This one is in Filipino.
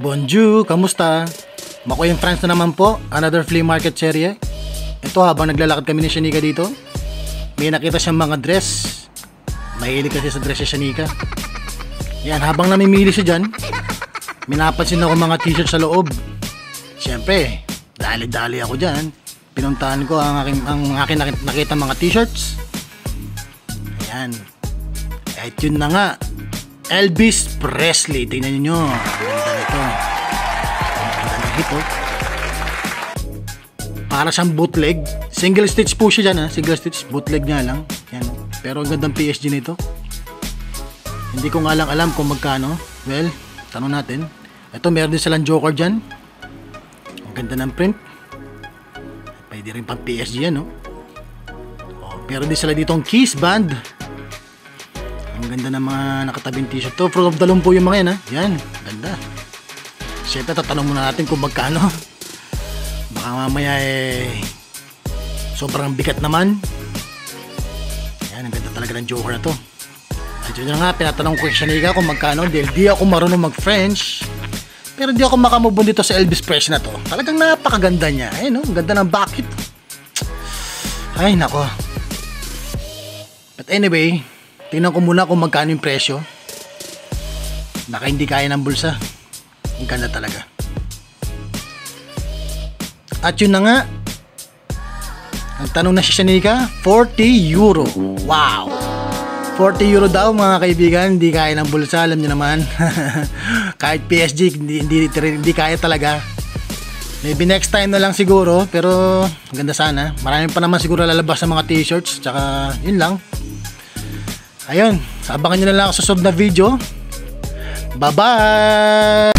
Bonjour, kamusta? Makoy yung France na naman po, another flea market serye. Ito habang naglalakad kami ni Shanika dito, may nakita siyang mga dress. Mahilig kasi sa dress si Shanika. Yan, habang namimili siya dyan, minapansin ako mga t-shirt sa loob. Siyempre, dali-dali ako dyan. Pinuntahan ko ang aking nakita mga t-shirts. Ayan. At yun na nga, Elvis Presley. Tingnan nyo. Ganda nito. Ganda ng hip, oh. Para siyang bootleg. Single stitch po siya dyan, ha. Single stitch. Bootleg nga lang. Yan, oh. Pero ang gandang PSG nito. Hindi ko nga lang alam kung magkano. Well, tanong natin. Ito, meron din silang joker dyan. Ang ganda ng print. Pwede rin pang PSG yan, no? Oh, pero din sila ditong Kiss Band. Ang ganda ng mga nakatabing t-shirt to. Fruit of the Loom po yung mga yan, ha? Yan, ganda. Siyempre, tatanong muna natin kung magkano. Baka mamaya sobrang bigat naman. Yan, ang ganda talaga ng joker na to. At yun na nga, pinatanong ko siya Shanika kung magkano. Dahil di ako marunong mag-French. Pero di ako makamubon dito sa Elvis Presley na to. Talagang napakaganda niya. Ayun, no? Ang ganda ng bucket. Ay, nako. But anyway, tingnan ko muna kung magkano yung presyo. Naka hindi kaya ng bulsa. Ang ganda talaga. At yun na nga, ang tanong na si Shanika, 40 euro. Wow! 40 euro daw mga kaibigan, hindi kaya ng bulsa, alam niyo naman. Kahit PSG, hindi kaya talaga. Maybe next time na lang siguro, pero ganda sana. Marami pa naman siguro lalabas ng mga t-shirts, tsaka yun lang. Ayun, abangan nyo na lang ako sa susunod na video. Bye-bye!